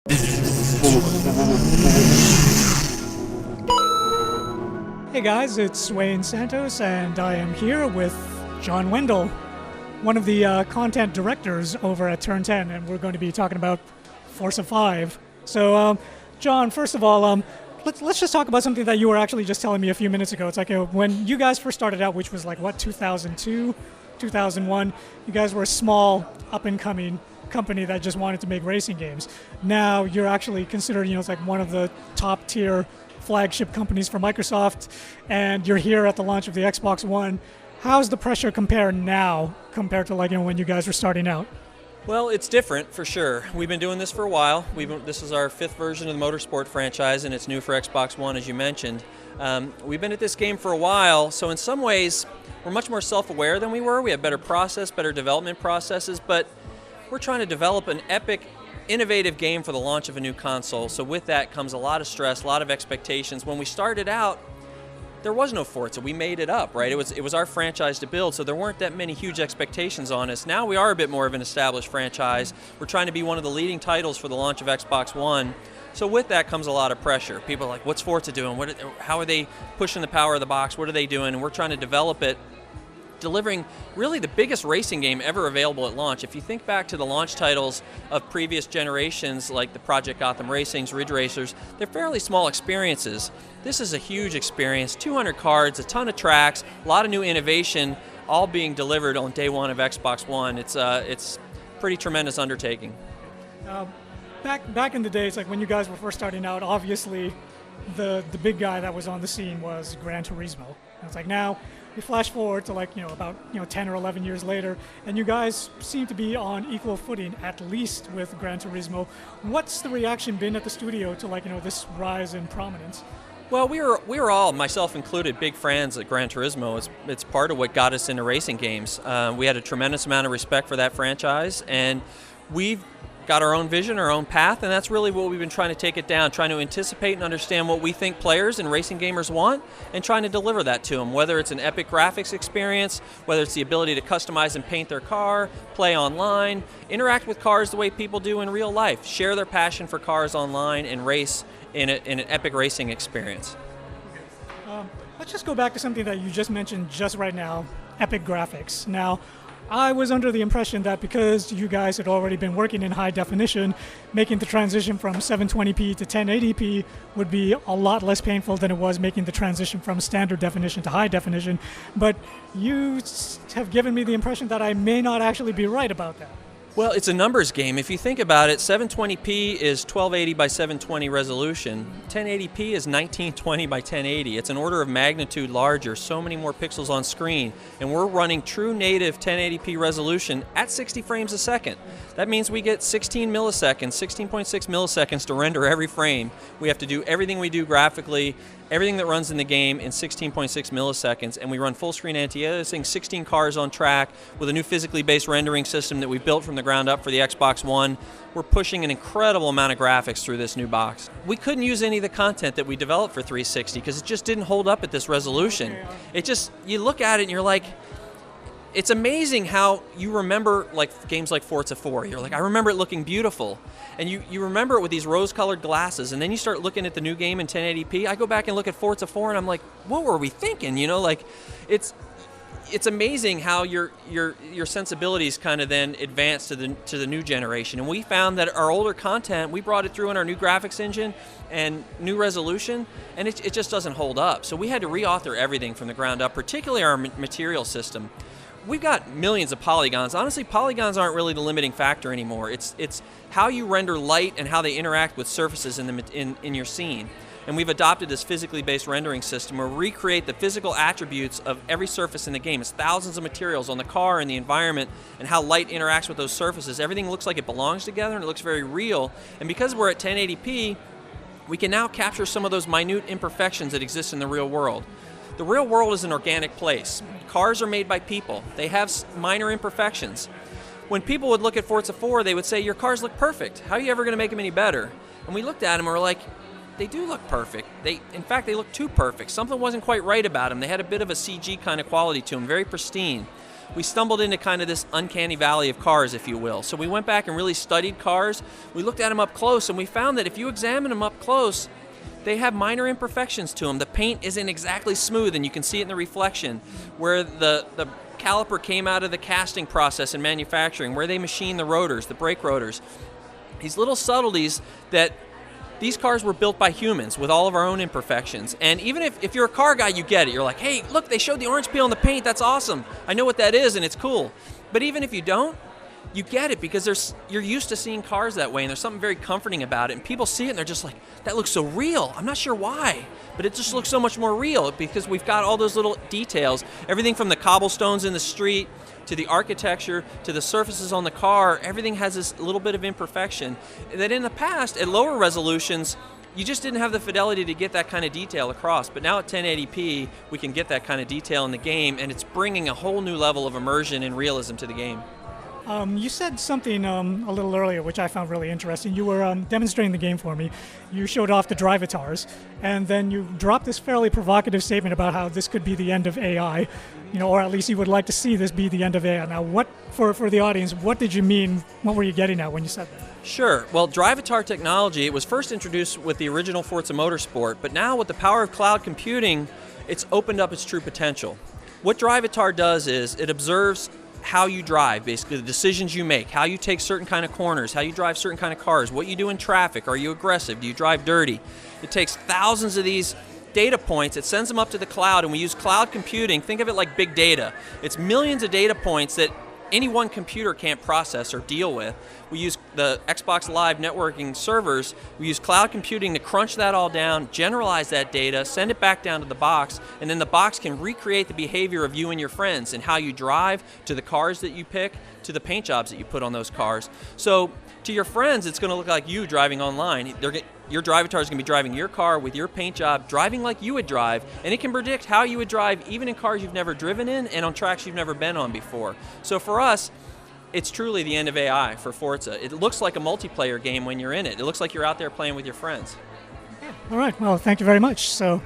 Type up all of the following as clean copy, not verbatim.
Hey guys, it's Wayne Santos, and I am here with John Wendl, one of the content directors over at Turn 10, and we're going to be talking about Forza 5. So, John, first of all, let's just talk about something that you were actually just telling me a few minutes ago. It's like when you guys first started out, which was like, 2002, 2001, you guys were a small, up-and-coming company that just wanted to make racing games. Now you're actually considered, it's like one of the top-tier flagship companies for Microsoft, and you're here at the launch of the Xbox One. How's the pressure compare now compared to when you guys were starting out? Well, it's different for sure. We've been doing this for a while. This is our fifth version of the Motorsport franchise, and it's new for Xbox One, as you mentioned. We've been at this game for a while, so in some ways, we're much more self-aware than we were. We have better development processes, but we're trying to develop an epic, innovative game for the launch of a new console. So with that comes a lot of stress, a lot of expectations. When we started out, there was no Forza. We made it up, right? It was our franchise to build, so there weren't that many huge expectations on us. Now we are a bit more of an established franchise. We're trying to be one of the leading titles for the launch of Xbox One. So with that comes a lot of pressure. People are like, what's Forza doing? How are they pushing the power of the box? What are they doing? And we're trying to develop it, delivering really the biggest racing game ever available at launch. If you think back to the launch titles of previous generations, like the Project Gotham Racings, Ridge Racers, they're fairly small experiences. This is a huge experience, 200 cards, a ton of tracks, a lot of new innovation, all being delivered on day one of Xbox One. It's pretty tremendous undertaking. Back in the days, like when you guys were first starting out, obviously the big guy that was on the scene was Gran Turismo. And it's like now, you flash forward to about 10 or 11 years later, and you guys seem to be on equal footing, at least with Gran Turismo. What's the reaction been at the studio to this rise in prominence? Well, we were all, myself included, big fans of Gran Turismo. It's part of what got us into racing games. We had a tremendous amount of respect for that franchise, and we've got our own vision, our own path, and that's really what we've been trying to take it down, trying to anticipate and understand what we think players and racing gamers want, and trying to deliver that to them, whether it's an epic graphics experience, whether it's the ability to customize and paint their car, play online, interact with cars the way people do in real life, share their passion for cars online, and race in an epic racing experience. Let's just go back to something that you just mentioned just right now, epic graphics. Now, I was under the impression that because you guys had already been working in high definition, making the transition from 720p to 1080p would be a lot less painful than it was making the transition from standard definition to high definition. But you have given me the impression that I may not actually be right about that. Well, it's a numbers game. If you think about it, 720p is 1280 by 720 resolution. 1080p is 1920 by 1080. It's an order of magnitude larger, so many more pixels on screen. And we're running true native 1080p resolution at 60 frames a second. That means we get 16 milliseconds, 16.6 milliseconds to render every frame. We have to do everything we do graphically, everything that runs in the game in 16.6 milliseconds, and we run full screen anti-aliasing, 16 cars on track with a new physically based rendering system that we built from the ground up for the Xbox One. We're pushing an incredible amount of graphics through this new box. We couldn't use any of the content that we developed for 360 because it just didn't hold up at this resolution. You look at it and you're like, it's amazing how you remember games like Forza 4. You're like, I remember it looking beautiful. And you remember it with these rose-colored glasses, and then you start looking at the new game in 1080p. I go back and look at Forza 4, and I'm like, what were we thinking? It's amazing how your sensibilities kind of then advance to the new generation. And we found that our older content, we brought it through in our new graphics engine and new resolution, and it just doesn't hold up. So we had to reauthor everything from the ground up, particularly our material system. We've got millions of polygons. Honestly, polygons aren't really the limiting factor anymore. It's how you render light and how they interact with surfaces in your scene. And we've adopted this physically based rendering system where we recreate the physical attributes of every surface in the game. It's thousands of materials on the car and the environment and how light interacts with those surfaces. Everything looks like it belongs together and it looks very real. And because we're at 1080p, we can now capture some of those minute imperfections that exist in the real world. The real world is an organic place. Cars are made by people. They have minor imperfections. When people would look at Forza 4, they would say, your cars look perfect. How are you ever going to make them any better? And we looked at them and we're like, they do look perfect. In fact, they look too perfect. Something wasn't quite right about them. They had a bit of a CG kind of quality to them, very pristine. we stumbled into kind of this uncanny valley of cars, if you will. So we went back and really studied cars. We looked at them up close, and we found that if you examine them up close, they have minor imperfections to them. The paint isn't exactly smooth, and you can see it in the reflection. Where the caliper came out of the casting process in manufacturing, where they machine the rotors, the brake rotors. These little subtleties that these cars were built by humans with all of our own imperfections. And even if you're a car guy, you get it. You're like, hey, look, they showed the orange peel on the paint. That's awesome. I know what that is, and it's cool. But even if you don't, you get it because you're used to seeing cars that way, and there's something very comforting about it. And people see it, and they're just like, that looks so real. I'm not sure why, but it just looks so much more real because we've got all those little details. Everything from the cobblestones in the street to the architecture to the surfaces on the car, everything has this little bit of imperfection that in the past, at lower resolutions, you just didn't have the fidelity to get that kind of detail across. But now at 1080p, we can get that kind of detail in the game, and it's bringing a whole new level of immersion and realism to the game. You said something a little earlier, which I found really interesting. You were demonstrating the game for me. You showed off the Drivatars, and then you dropped this fairly provocative statement about how this could be the end of AI, or at least you would like to see this be the end of AI. Now, what for the audience, what did you mean? What were you getting at when you said that? Sure. Well, Drivatar technology, it was first introduced with the original Forza Motorsport, but now with the power of cloud computing, it's opened up its true potential. What Drivatar does is it observes how you drive, basically the decisions you make, how you take certain kind of corners, how you drive certain kind of cars, what you do in traffic, are you aggressive, do you drive dirty? It takes thousands of these data points, it sends them up to the cloud, and we use cloud computing. Think of it like big data. It's millions of data points that any one computer can't process or deal with. We use the Xbox Live networking servers. We use cloud computing to crunch that all down, generalize that data, send it back down to the box, and then the box can recreate the behavior of you and your friends and how you drive, to the cars that you pick, to the paint jobs that you put on those cars. So to your friends, it's going to look like you driving online. Your Drivatar is going to be driving your car with your paint job, driving like you would drive, and it can predict how you would drive even in cars you've never driven in and on tracks you've never been on before. So for us, it's truly the end of AI for Forza. It looks like a multiplayer game when you're in it. It looks like you're out there playing with your friends. All right, well, thank you very much. So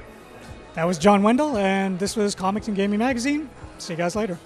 that was John Wendl, and this was Comics and Gaming Magazine. See you guys later.